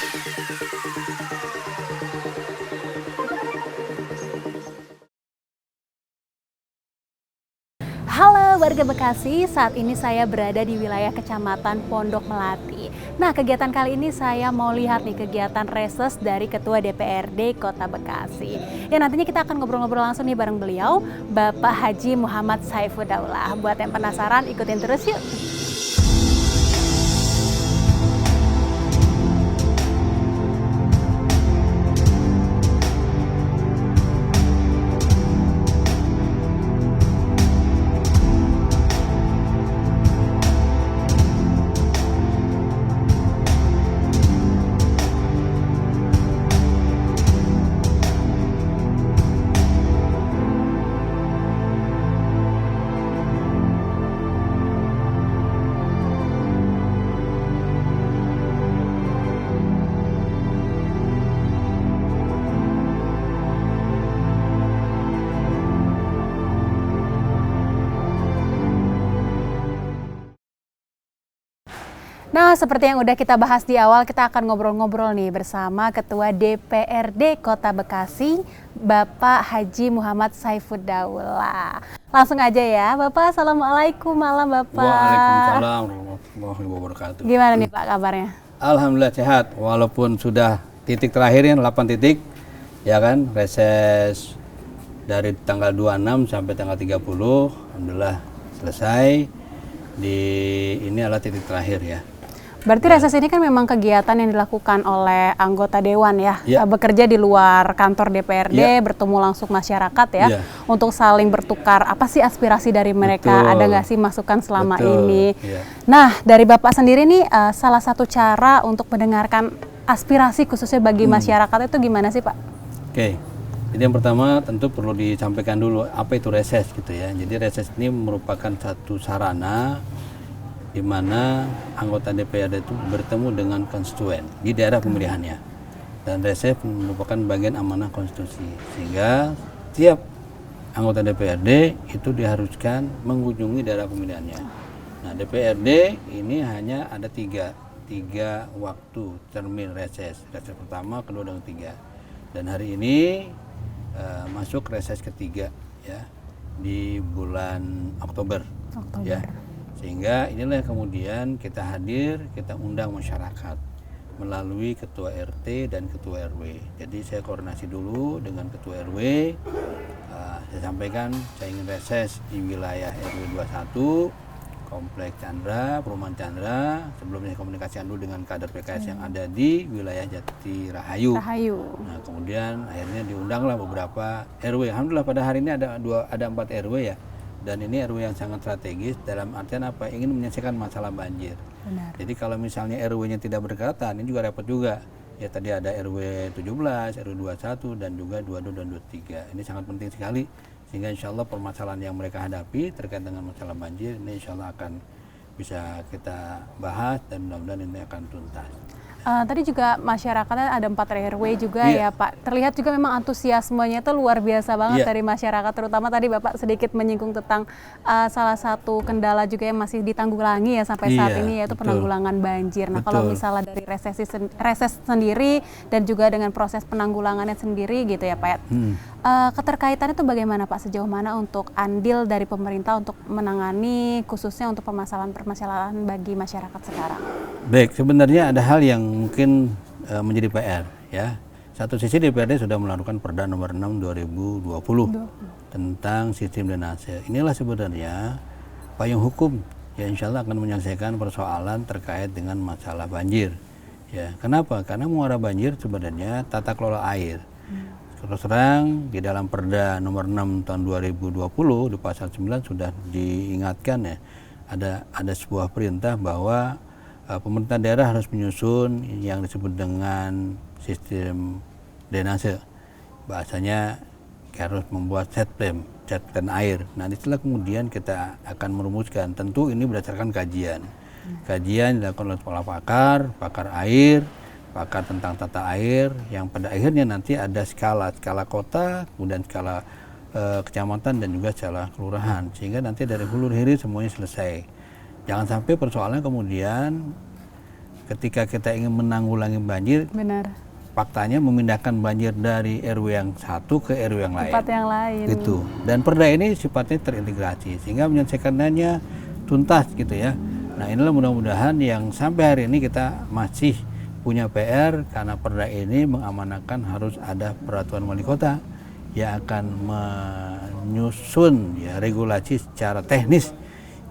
Halo warga Bekasi, saat ini saya berada di wilayah Kecamatan Pondok Melati. Nah, kegiatan kali ini saya mau lihat nih kegiatan reses dari Ketua DPRD Kota Bekasi. Ya, nantinya kita akan ngobrol-ngobrol langsung nih bareng beliau, Bapak Haji Muhammad Saifuddaulah. Buat yang penasaran, ikutin terus yuk. Nah, seperti yang udah kita bahas di awal, kita akan ngobrol-ngobrol nih bersama Ketua DPRD Kota Bekasi, Bapak Haji Muhammad Saifuddaulah. Langsung aja ya, Bapak. Assalamualaikum, malam Bapak. Waalaikumsalam warahmatullahi wabarakatuh. Gimana nih Pak kabarnya? Alhamdulillah sehat, walaupun sudah titik terakhir 8 titik, ya kan, reses dari tanggal 26 sampai tanggal 30, Alhamdulillah selesai. Ini adalah titik terakhir ya. Berarti reses ini kan memang kegiatan yang dilakukan oleh anggota Dewan ya, Ya. bekerja di luar kantor DPRD, Ya. bertemu langsung masyarakat ya, Ya. untuk saling bertukar apa sih aspirasi dari mereka, Betul. ada nggak sih masukan selama Betul. ini. Ya. Nah, dari Bapak sendiri nih, salah satu cara untuk mendengarkan aspirasi khususnya bagi masyarakat itu gimana sih Pak? Oke, jadi yang pertama tentu perlu disampaikan dulu apa itu reses gitu ya. Jadi reses ini merupakan satu sarana di mana anggota DPRD itu bertemu dengan konstituen di daerah pemilihannya. Dan reses merupakan bagian amanah konstitusi. Sehingga setiap anggota DPRD itu diharuskan mengunjungi daerah pemilihannya. Nah, DPRD ini hanya ada tiga waktu termin reses. Reses pertama, kedua, dan ketiga. Dan hari ini masuk reses ketiga ya di bulan Oktober. Ya. Sehingga inilah yang kemudian kita hadir, kita undang masyarakat melalui ketua RT dan ketua RW. Jadi saya koordinasi dulu dengan ketua RW. Saya sampaikan saya ingin reses di wilayah RW 21, Komplek Chandra, Perumahan Chandra. Sebelumnya komunikasikan dulu dengan kader PKS yang ada di wilayah Jati Rahayu. Nah, kemudian akhirnya diundanglah beberapa RW. Alhamdulillah pada hari ini ada 4 RW ya. Dan ini RW yang sangat strategis dalam artian apa? Ingin menyelesaikan masalah banjir. Benar. Jadi kalau misalnya RW-nya tidak berdekatan, ini juga repot juga. Ya tadi ada RW 17, RW 21, dan juga 22 dan 23. Ini sangat penting sekali. Sehingga insya Allah permasalahan yang mereka hadapi terkait dengan masalah banjir, ini insya Allah akan bisa kita bahas dan mudah-mudahan ini akan tuntas. Tadi juga masyarakatnya ada 4 RW juga ya Pak. Terlihat juga memang antusiasmenya itu luar biasa banget dari masyarakat. Terutama tadi Bapak sedikit menyinggung tentang salah satu kendala juga yang masih ditanggulangi ya sampai saat ini, yaitu penanggulangan banjir. Nah, kalau misalnya dari reses sendiri dan juga dengan proses penanggulangannya sendiri gitu ya Pak ya. Keterkaitannya itu bagaimana Pak, sejauh mana untuk andil dari pemerintah untuk menangani khususnya untuk permasalahan bagi masyarakat sekarang? Baik, sebenarnya ada hal yang mungkin menjadi PR ya. Satu sisi DPRD sudah melakukan Perda nomor 6 2020 tentang sistem drainase. Inilah sebenarnya payung hukum yang insya Allah akan menyelesaikan persoalan terkait dengan masalah banjir. Ya, kenapa? Karena muara banjir sebenarnya tata kelola air. Terus terang di dalam Perda nomor 6 tahun 2020 di pasal 9 sudah diingatkan ya, ada sebuah perintah bahwa pemerintah daerah harus menyusun yang disebut dengan sistem drainase. Bahasanya harus membuat set plan air. Nah, itulah kemudian kita akan merumuskan. Tentu ini berdasarkan kajian. Kajian dilakukan oleh kepala pakar air, pakar tentang tata air, yang pada akhirnya nanti ada skala kota, kemudian skala kecamatan dan juga skala kelurahan, sehingga nanti dari hulu hilir semuanya selesai. Jangan sampai persoalan kemudian ketika kita ingin menanggulangi banjir, Benar. faktanya memindahkan banjir dari RW yang satu ke RW yang lain. Tempat yang lain. Gitu. Dan perda ini sifatnya terintegrasi sehingga menyelesaikannya tuntas gitu ya. Nah, inilah mudah-mudahan yang sampai hari ini kita masih punya PR karena perda ini mengamanahkan harus ada peraturan wali kota yang akan menyusun ya regulasi secara teknis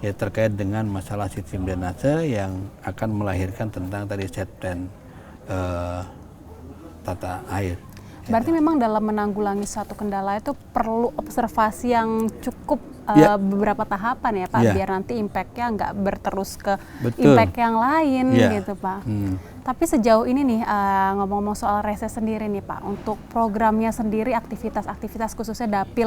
ya terkait dengan masalah sistem drainase yang akan melahirkan tentang tadi set plan tata air. Berarti memang dalam menanggulangi satu kendala itu perlu observasi yang cukup beberapa tahapan ya Pak, biar nanti impact-nya nggak berterus ke impact yang lain gitu Pak. Tapi sejauh ini nih ngomong-ngomong soal reses sendiri nih Pak, untuk programnya sendiri aktivitas-aktivitas khususnya Dapil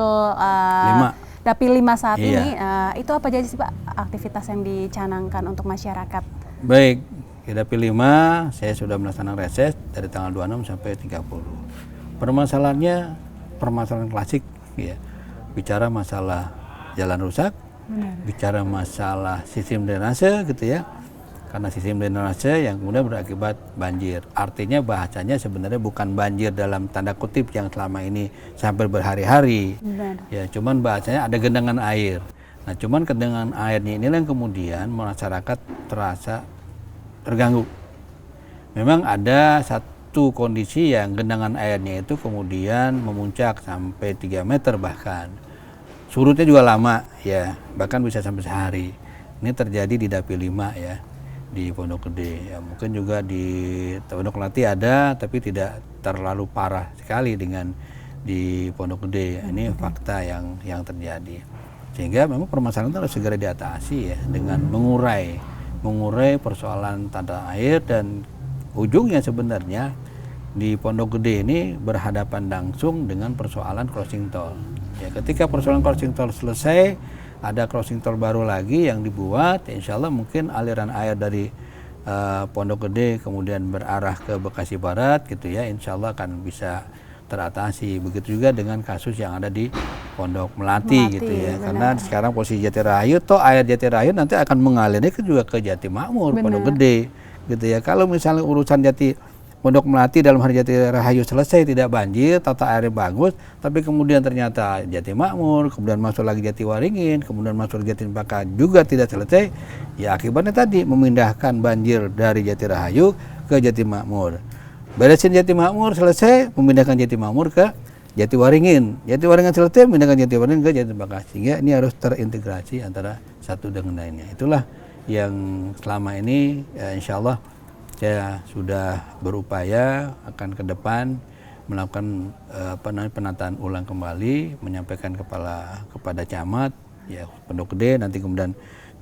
5 saat ini, itu apa aja sih Pak aktivitas yang dicanangkan untuk masyarakat? Baik, di Dapil 5 saya sudah melaksanakan reses dari tanggal 26 sampai 30. Permasalahannya permasalahan klasik ya. Bicara masalah jalan rusak, bicara masalah sistem drainase gitu ya. Karena sistem drainase yang kemudian berakibat banjir. Artinya bahasanya sebenarnya bukan banjir dalam tanda kutip yang selama ini sampai berhari-hari. Ya, cuman bahasanya ada genangan air. Nah, cuman genangan airnya inilah yang kemudian masyarakat terasa terganggu. Memang ada satu kondisi yang genangan airnya itu kemudian memuncak sampai 3 meter bahkan. Surutnya juga lama ya, bahkan bisa sampai sehari. Ini terjadi di Dapil 5 ya, di Pondok Gede. Ya, mungkin juga di Pondok Melati ada, tapi tidak terlalu parah sekali dengan di Pondok Gede. Ini fakta yang terjadi. Sehingga memang permasalahan itu harus segera diatasi ya, dengan mengurai persoalan tata air, dan ujungnya sebenarnya di Pondok Gede ini berhadapan langsung dengan persoalan crossing toll. Ya, ketika persoalan crossing toll selesai, ada crossing toll baru lagi yang dibuat, insya Allah mungkin aliran air dari Pondok Gede kemudian berarah ke Bekasi Barat gitu ya, insya Allah akan bisa teratasi. Begitu juga dengan kasus yang ada di Pondok Melati gitu ya. Benar. Karena sekarang posisi Jatirahayu, toh air Jatirahayu nanti akan mengalirnya juga ke Jatimukmur, Pondok Gede gitu ya. Kalau misalnya urusan Pondok Melati dalam hari Jatirahayu selesai, tidak banjir, tata airnya bagus, tapi kemudian ternyata Jatimukmur, kemudian masuk lagi Jatiwaringin, kemudian masuk Jatimpaka juga tidak selesai, ya akibatnya tadi memindahkan banjir dari Jatirahayu ke Jatimukmur. Beresin Jatimukmur selesai, memindahkan Jatimukmur ke Jatiwaringin. Jatiwaringin selesai, memindahkan Jatiwaringin ke Jatimpaka. Sehingga ini harus terintegrasi antara satu dengan lainnya. Itulah yang selama ini insya Allah saya sudah berupaya akan ke depan melakukan penataan ulang kembali, menyampaikan kepada camat ya Pondok Gede, nanti kemudian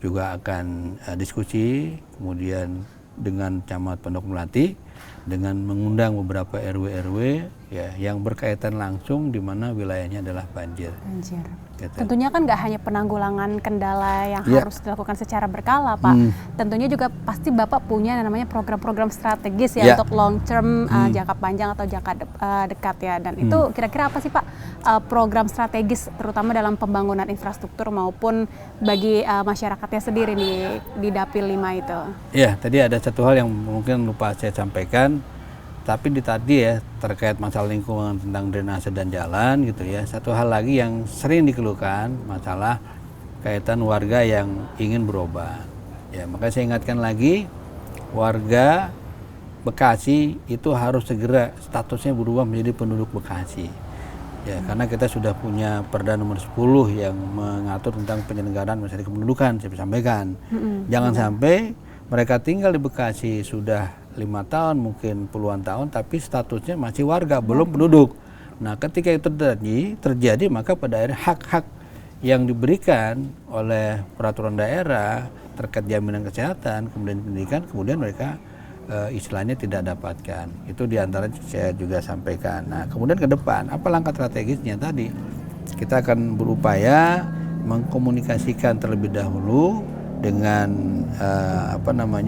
juga akan diskusi kemudian dengan camat Pondok Melati dengan mengundang beberapa RW ya yang berkaitan langsung di mana wilayahnya adalah banjir. Gitu. Tentunya kan nggak hanya penanggulangan kendala yang harus dilakukan secara berkala, Pak. Tentunya juga pasti Bapak punya namanya program-program strategis ya untuk long term, jangka panjang atau jangka dekat ya. Dan itu kira-kira apa sih Pak program strategis terutama dalam pembangunan infrastruktur maupun bagi masyarakatnya sendiri di Dapil 5 itu? Ya, tadi ada satu hal yang mungkin lupa saya sampaikan. Tapi tadi ya terkait masalah lingkungan tentang drainase dan jalan gitu ya. Satu hal lagi yang sering dikeluhkan masalah kaitan warga yang ingin berubah. Ya, makanya saya ingatkan lagi warga Bekasi itu harus segera statusnya berubah menjadi penduduk Bekasi. Ya, karena kita sudah punya Perda nomor 10 yang mengatur tentang penyelenggaraan masalah kependudukan, saya sampaikan. Jangan sampai mereka tinggal di Bekasi sudah 5 tahun, mungkin puluhan tahun, tapi statusnya masih warga, belum penduduk. Nah, ketika itu terjadi, maka pada akhirnya hak-hak yang diberikan oleh peraturan daerah terkait jaminan kesehatan, kemudian pendidikan, kemudian mereka istilahnya tidak dapatkan. Itu diantara saya juga sampaikan. Nah, kemudian ke depan, apa langkah strategisnya tadi? Kita akan berupaya mengkomunikasikan terlebih dahulu dengan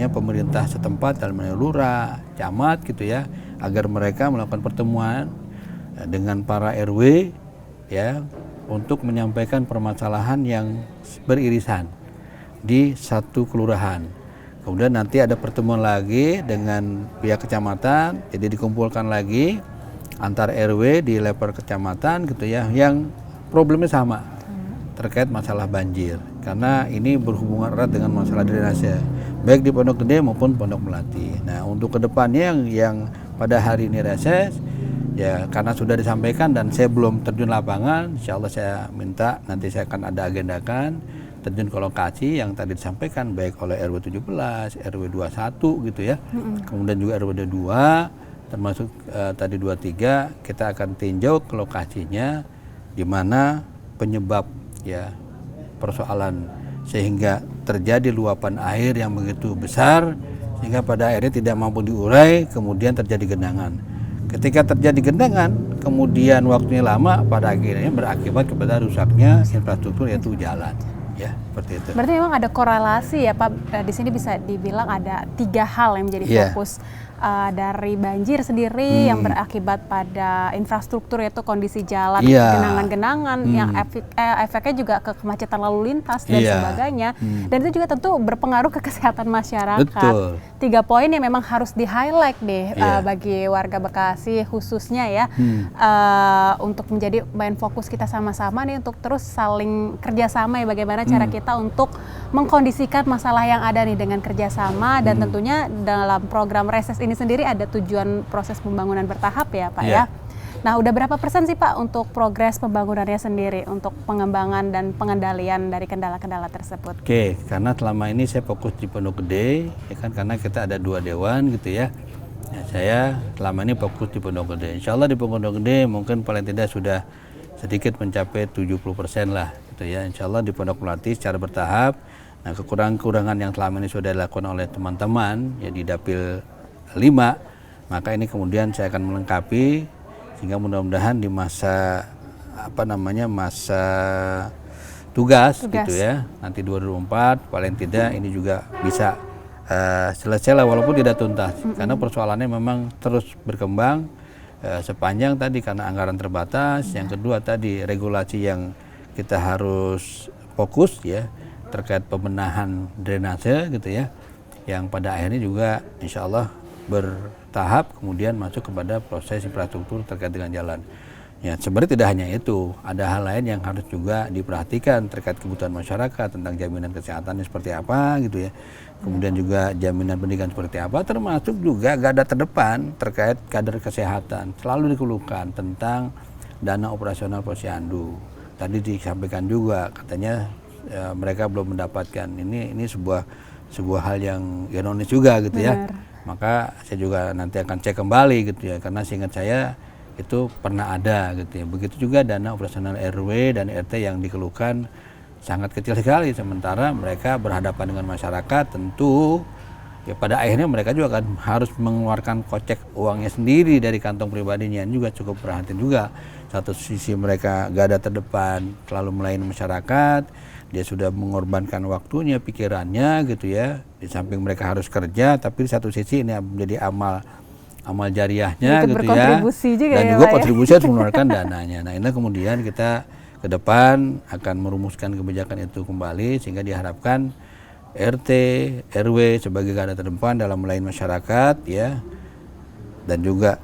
pemerintah setempat dalam lurah, camat gitu ya, agar mereka melakukan pertemuan dengan para RW ya untuk menyampaikan permasalahan yang beririsan di satu kelurahan. Kemudian nanti ada pertemuan lagi dengan pihak kecamatan, jadi dikumpulkan lagi antar RW di level kecamatan gitu ya, yang problemnya sama terkait masalah banjir. Karena ini berhubungan erat dengan masalah drainase, baik di Pondok Gede maupun Pondok Melati. Nah, untuk kedepannya yang pada hari ini reses, ya karena sudah disampaikan dan saya belum terjun lapangan, insya Allah saya minta nanti saya akan ada agendakan terjun ke lokasi yang tadi disampaikan baik oleh RW 17, RW 21 gitu ya. Kemudian juga RW 2 termasuk tadi 23 kita akan tinjau ke lokasinya di mana penyebab ya persoalan sehingga terjadi luapan air yang begitu besar sehingga pada akhirnya tidak mampu diurai, kemudian terjadi genangan. Ketika terjadi genangan, kemudian waktunya lama, pada akhirnya berakibat kepada rusaknya infrastruktur yaitu jalan. Ya, seperti itu. Berarti memang ada korelasi ya Pak, di sini bisa dibilang ada 3 hal yang menjadi fokus dari banjir sendiri yang berakibat pada infrastruktur yaitu kondisi jalan, genangan-genangan yang efeknya juga ke kemacetan lalu lintas dan sebagainya. Dan itu juga tentu berpengaruh ke kesehatan masyarakat. Betul. 3 poin yang memang harus di-highlight deh bagi warga Bekasi khususnya ya, untuk menjadi main fokus kita sama-sama nih untuk terus saling kerjasama ya, bagaimana cara kita untuk mengkondisikan masalah yang ada nih dengan kerjasama dan tentunya dalam program reses ini sendiri ada tujuan proses pembangunan bertahap ya Pak ya. Nah, udah berapa persen sih Pak untuk progres pembangunannya sendiri untuk pengembangan dan pengendalian dari kendala-kendala tersebut? Oke, karena selama ini saya fokus di Pondok Gede, ya kan, karena kita ada 2 dewan gitu ya. Ya, saya selama ini fokus di Pondok Gede. Insya Allah di Pondok Gede mungkin paling tidak sudah sedikit mencapai 70% lah gitu ya. Insya Allah di Pondok Melati secara bertahap. Nah, kekurangan-kekurangan yang selama ini sudah dilakukan oleh teman-teman ya di Dapil 5, maka ini kemudian saya akan melengkapi sehingga mudah-mudahan di masa masa tugas gitu ya, nanti 2024 paling tidak ini juga bisa selesai lah walaupun tidak tuntas karena persoalannya memang terus berkembang sepanjang tadi karena anggaran terbatas, yang kedua tadi regulasi yang kita harus fokus ya terkait pembenahan drainase gitu ya, yang pada akhirnya juga insya Allah bertahap kemudian masuk kepada proses infrastruktur terkait dengan jalan. Ya, sebenarnya tidak hanya itu, ada hal lain yang harus juga diperhatikan terkait kebutuhan masyarakat tentang jaminan kesehatannya seperti apa gitu ya. Kemudian juga jaminan pendidikan seperti apa, termasuk juga garda terdepan terkait kader kesehatan. Selalu dikeluhkan tentang dana operasional posyandu. Tadi disampaikan juga katanya mereka belum mendapatkan. Ini sebuah hal yang ironis juga gitu ya. Maka saya juga nanti akan cek kembali gitu ya, karena seingat saya itu pernah ada gitu ya. Begitu juga dana operasional RW dan RT yang dikeluhkan sangat kecil sekali, sementara mereka berhadapan dengan masyarakat tentu ya pada akhirnya mereka juga akan harus mengeluarkan kocek uangnya sendiri dari kantong pribadinya. Ini juga cukup perhatian juga. Satu sisi mereka garda terdepan selalu melayani masyarakat, dia sudah mengorbankan waktunya, pikirannya gitu ya. Di samping mereka harus kerja, tapi di satu sisi ini menjadi amal jariahnya gitu ya. Juga dan ya, juga Pak, kontribusi harus mengeluarkan dananya. Nah, ini kemudian kita ke depan akan merumuskan kebijakan itu kembali sehingga diharapkan RT, RW sebagai garda terdepan dalam melayani masyarakat ya. Dan juga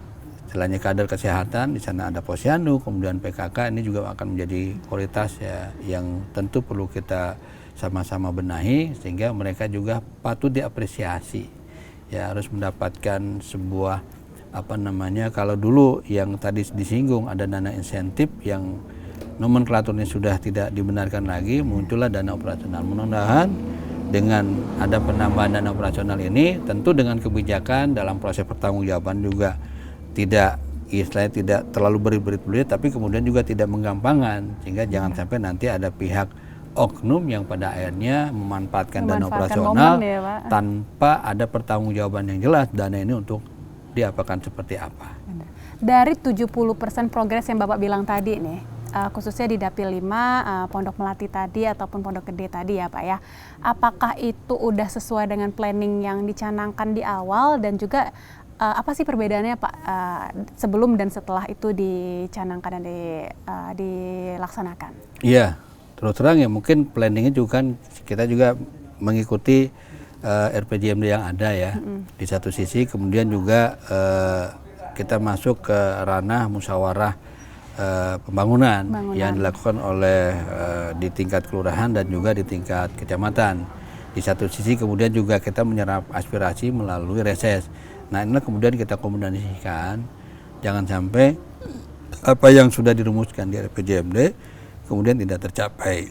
selainnya kader kesehatan, di sana ada posyandu, kemudian PKK, ini juga akan menjadi kualitas ya yang tentu perlu kita sama-sama benahi sehingga mereka juga patut diapresiasi. Ya, harus mendapatkan sebuah kalau dulu yang tadi disinggung ada dana insentif yang nomenklaturnya sudah tidak dibenarkan lagi, muncullah dana operasional. Mudah-mudahan dengan ada penambahan dana operasional ini tentu dengan kebijakan dalam proses pertanggungjawaban juga tidak terlalu berit-berit tapi kemudian juga tidak menggampangkan sehingga jangan sampai nanti ada pihak oknum yang pada akhirnya memanfaatkan dana operasional tanpa ada pertanggungjawaban yang jelas dana ini untuk diapakan seperti apa. Dari 70% progres yang Bapak bilang tadi nih, khususnya di Dapil 5, Pondok Melati tadi ataupun Pondok Gede tadi ya Pak ya, apakah itu udah sesuai dengan planning yang dicanangkan di awal dan juga apa sih perbedaannya Pak sebelum dan setelah itu dicanangkan dan dilaksanakan? Iya, terus terang ya mungkin planningnya juga kan kita juga mengikuti RPJMD yang ada ya. Di satu sisi kemudian juga kita masuk ke ranah musyawarah pembangunan yang dilakukan oleh di tingkat kelurahan dan juga di tingkat kecamatan. Di satu sisi kemudian juga kita menyerap aspirasi melalui reses. Nah inilah kemudian kita kombinasikan, jangan sampai apa yang sudah dirumuskan di RPJMD kemudian tidak tercapai.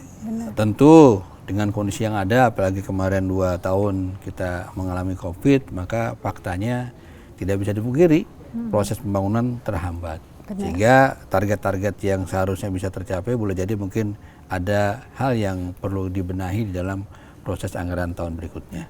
Tentu dengan kondisi yang ada, apalagi kemarin 2 tahun kita mengalami COVID, maka faktanya tidak bisa dipungkiri proses pembangunan terhambat. Sehingga target-target yang seharusnya bisa tercapai boleh jadi mungkin ada hal yang perlu dibenahi di dalam proses anggaran tahun berikutnya.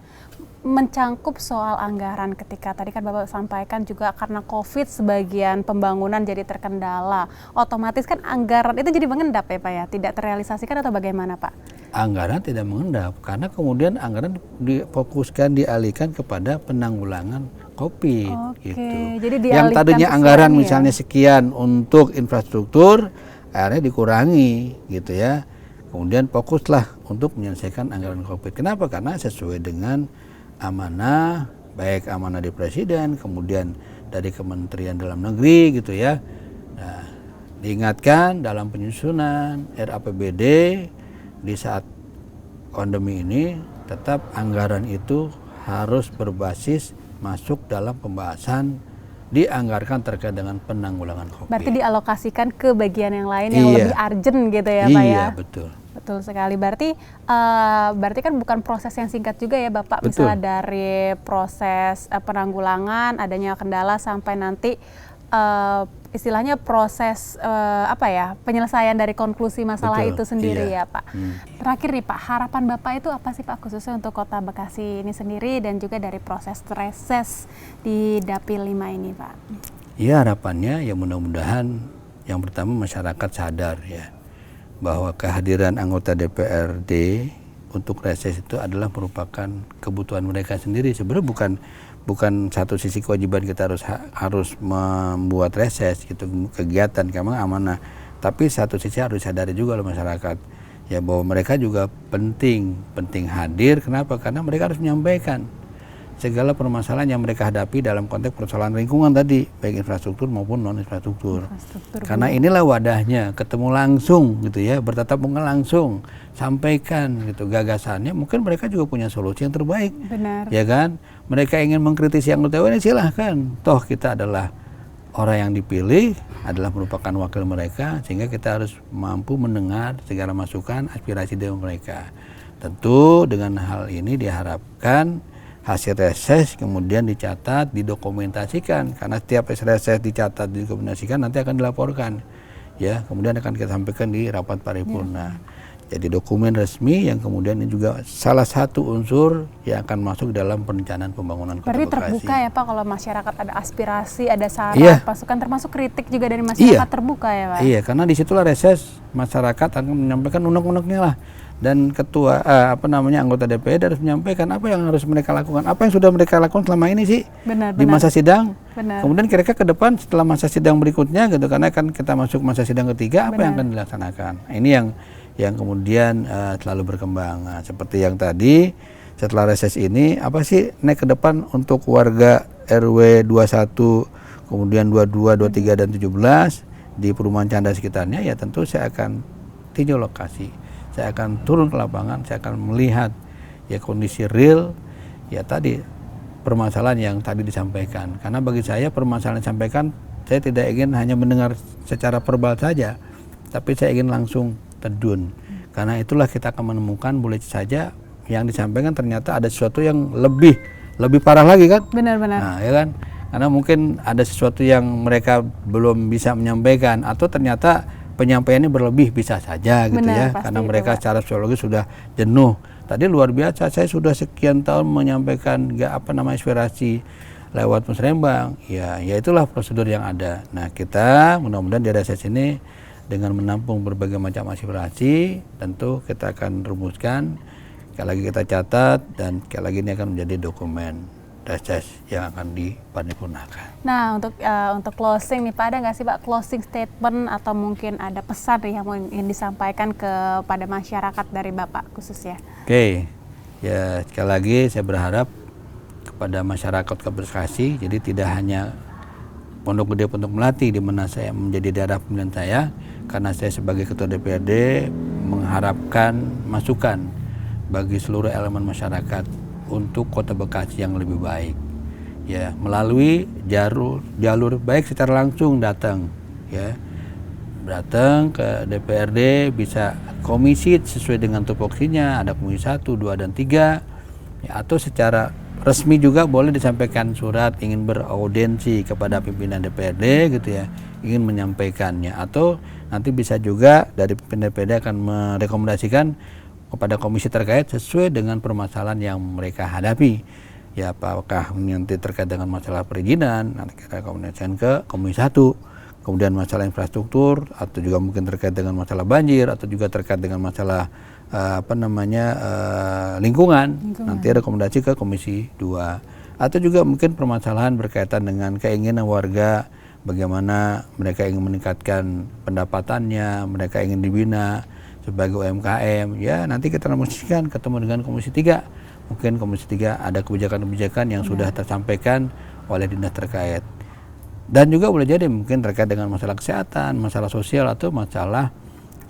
Mencangkup soal anggaran, ketika tadi kan Bapak sampaikan juga karena COVID sebagian pembangunan jadi terkendala, otomatis kan anggaran itu jadi mengendap ya Pak ya, tidak terrealisasikan atau bagaimana Pak? Anggaran tidak mengendap karena kemudian anggaran difokuskan, dialihkan kepada penanggulangan COVID. Oke, gitu. jadi Yang tadinya anggaran ya? misalnya sekian untuk infrastruktur, akhirnya dikurangi gitu ya. Kemudian fokuslah untuk menyelesaikan anggaran COVID. Kenapa? Karena sesuai dengan amanah, baik amanah di Presiden, kemudian dari Kementerian Dalam Negeri gitu ya. Nah, diingatkan dalam penyusunan RAPBD di saat pandemi ini tetap anggaran itu harus berbasis masuk dalam pembahasan dianggarkan terkait dengan penanggulangan COVID. Berarti dialokasikan ke bagian yang lain yang lebih urgent gitu ya Pak ya? Iya, betul. Betul sekali. Berarti kan bukan proses yang singkat juga ya Bapak. Betul. Misalnya dari proses penanggulangan, adanya kendala sampai nanti istilahnya proses penyelesaian dari konklusi masalah Betul, itu sendiri iya. ya Pak. Terakhir nih Pak, harapan Bapak itu apa sih Pak khususnya untuk Kota Bekasi ini sendiri dan juga dari proses reses di Dapil 5 ini Pak? Ya harapannya ya mudah-mudahan yang pertama masyarakat sadar ya bahwa kehadiran anggota DPRD untuk reses itu adalah merupakan kebutuhan mereka sendiri. Sebenarnya bukan satu sisi kewajiban kita harus membuat reses gitu kegiatan karena amanah, tapi satu sisi harus sadari juga oleh masyarakat ya bahwa mereka juga penting hadir. Kenapa? Karena mereka harus menyampaikan segala permasalahan yang mereka hadapi dalam konteks persoalan lingkungan tadi, baik infrastruktur maupun non infrastruktur. Karena inilah wadahnya, ketemu langsung gitu ya, bertatap muka langsung, sampaikan gitu gagasannya. Mungkin mereka juga punya solusi yang terbaik. Benar. Ya kan? Mereka ingin mengkritisi anggota dewan, silahkan. Toh kita adalah orang yang dipilih, adalah merupakan wakil mereka, sehingga kita harus mampu mendengar segala masukan, aspirasi dari mereka. Tentu dengan hal ini diharapkan hasil reses kemudian dicatat, didokumentasikan, karena setiap reses dicatat, didokumentasikan nanti akan dilaporkan ya, kemudian akan kita sampaikan di rapat paripurna. Jadi dokumen resmi yang kemudian ini juga salah satu unsur yang akan masuk dalam perencanaan pembangunan Kota Bekasi. Berarti terbuka ya Pak kalau masyarakat ada aspirasi, ada saran, masukan, termasuk kritik juga dari masyarakat terbuka ya Pak? Iya, karena disitulah reses masyarakat akan menyampaikan unek-uneknya lah. Dan ketua anggota DPRD harus menyampaikan apa yang harus mereka lakukan, apa yang sudah mereka lakukan selama ini sih di masa sidang. Kemudian kira-kira ke depan setelah masa sidang berikutnya gitu, karena kan kita masuk masa sidang ketiga, apa yang akan dilaksanakan. Nah, ini yang kemudian selalu berkembang. Nah, seperti yang tadi setelah reses ini apa sih naik ke depan untuk warga RW 21, kemudian 22, 23 dan 17 di perumahan Canda sekitarnya, ya tentu saya akan tinjau lokasi. Saya akan turun ke lapangan, saya akan melihat ya kondisi real ya tadi permasalahan yang tadi disampaikan. Karena bagi saya permasalahan yang disampaikan, saya tidak ingin hanya mendengar secara verbal saja, tapi saya ingin langsung terjun. Karena itulah kita akan menemukan boleh saja yang disampaikan ternyata ada sesuatu yang lebih parah lagi kan? Benar-benar. Nah, ya kan? Karena mungkin ada sesuatu yang mereka belum bisa menyampaikan atau ternyata penyampaiannya berlebih bisa saja gitu. Benar, ya karena mereka itu, secara psikologis sudah jenuh. Tadi luar biasa, saya sudah sekian tahun menyampaikan aspirasi lewat musrembang. Ya itulah prosedur yang ada. Nah, kita mudah-mudahan di reses ini dengan menampung berbagai macam aspirasi, tentu kita akan rumuskan, sekali lagi kita catat, dan sekali lagi ini akan menjadi dokumen reses yang akan diparipurnakan. Nah, untuk closing nih Pak, ada nggak sih Pak closing statement atau mungkin ada pesan yang ingin disampaikan kepada masyarakat dari Bapak khususnya? Oke. Ya sekali lagi saya berharap kepada masyarakat Kota Bekasi, jadi tidak hanya Pondok Gede Pondok Melati di mana saya menjadi daerah pemilihan saya, karena saya sebagai Ketua DPRD mengharapkan masukan bagi seluruh elemen masyarakat untuk Kota Bekasi yang lebih baik. Ya, melalui jalur baik secara langsung datang, ya. Datang ke DPRD, bisa komisi sesuai dengan tupoksinya, ada komisi 1, 2, dan 3, ya, atau secara resmi juga boleh disampaikan surat ingin beraudiensi kepada pimpinan DPRD gitu ya, ingin menyampaikannya, atau nanti bisa juga dari pimpinan DPRD akan merekomendasikan kepada komisi terkait sesuai dengan permasalahan yang mereka hadapi. Ya, apakah nanti terkait dengan masalah perizinan, nanti kita rekomendasikan ke komisi 1. Kemudian masalah infrastruktur, atau juga mungkin terkait dengan masalah banjir, atau juga terkait dengan masalah lingkungan, nanti rekomendasi ke komisi 2. Atau juga mungkin permasalahan berkaitan dengan keinginan warga, bagaimana mereka ingin meningkatkan pendapatannya, mereka ingin dibina sebagai UMKM, ya nanti kita rekomendasikan ketemu dengan komisi 3. Mungkin komisi 3 ada kebijakan-kebijakan yang sudah tersampaikan oleh dinas terkait. Dan juga boleh jadi mungkin terkait dengan masalah kesehatan, masalah sosial, atau masalah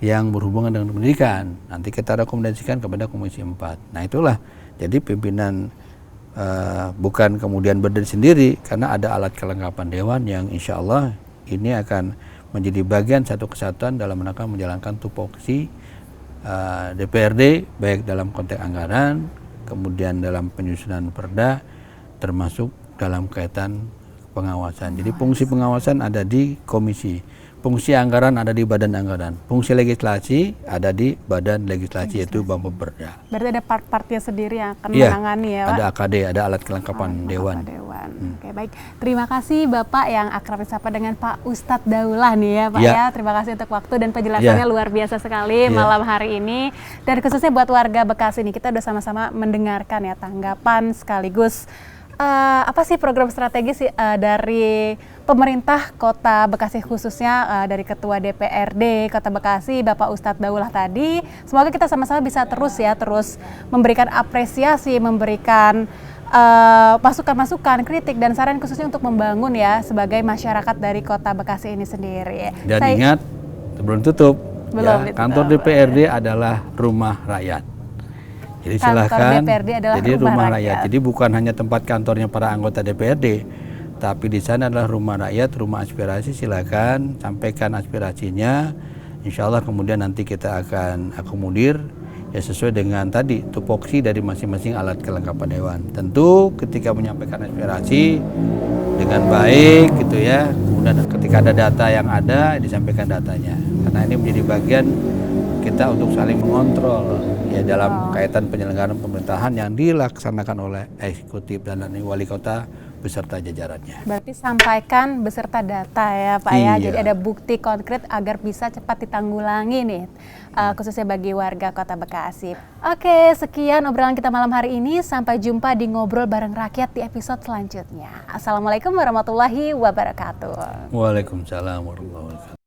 yang berhubungan dengan pendidikan. Nanti kita rekomendasikan kepada Komisi 4. Nah itulah, jadi pimpinan bukan kemudian berdiri sendiri, karena ada alat kelengkapan Dewan yang insya Allah ini akan menjadi bagian satu kesatuan dalam rangka menjalankan tupoksi DPRD, baik dalam konteks anggaran, kemudian dalam penyusunan perda, termasuk dalam kaitan pengawasan. Jadi fungsi pengawasan ada di komisi, fungsi anggaran ada di badan anggaran, fungsi legislasi ada di badan legislasi yaitu Bappeperda. Berarti ada part-partnya sendiri yang akan menangani ya Pak? Ada AKD, ada alat kelengkapan Dewan. Oke, baik. Terima kasih Bapak yang akrab disapa dengan Pak Ustadz Daulah nih ya Pak ya. Terima kasih untuk waktu dan penjelasannya luar biasa sekali malam hari ini. Dan khususnya buat warga Bekasi nih, kita udah sama-sama mendengarkan ya tanggapan sekaligus apa sih program strategis dari pemerintah Kota Bekasi, khususnya dari Ketua DPRD Kota Bekasi Bapak Ustadz Daulah tadi. Semoga kita sama-sama bisa terus memberikan apresiasi, memberikan masukan-masukan, kritik dan saran khususnya untuk membangun ya sebagai masyarakat dari Kota Bekasi ini sendiri. Dan ingat, sebelum tutup, kantor DPRD adalah rumah rakyat. Jadi silahkan, jadi rumah rakyat. Jadi bukan hanya tempat kantornya para anggota DPRD, tapi di sana adalah rumah rakyat, rumah aspirasi. Silakan sampaikan aspirasinya. Insya Allah kemudian nanti kita akan akomodir ya sesuai dengan tadi tupoksi dari masing-masing alat kelengkapan Dewan. Tentu ketika menyampaikan aspirasi dengan baik gitu ya, kemudian ketika ada data yang ada disampaikan datanya. Karena ini menjadi bagian kita untuk saling mengontrol ya dalam kaitan penyelenggaraan pemerintahan yang dilaksanakan oleh eksekutif dan wali kota beserta jajarannya. Berarti sampaikan beserta data ya Pak ya, jadi ada bukti konkret agar bisa cepat ditanggulangi nih, khususnya bagi warga Kota Bekasi. Oke, sekian obrolan kita malam hari ini, sampai jumpa di Ngobrol Bareng Rakyat di episode selanjutnya. Assalamualaikum warahmatullahi wabarakatuh. Waalaikumsalam warahmatullahi wabarakatuh.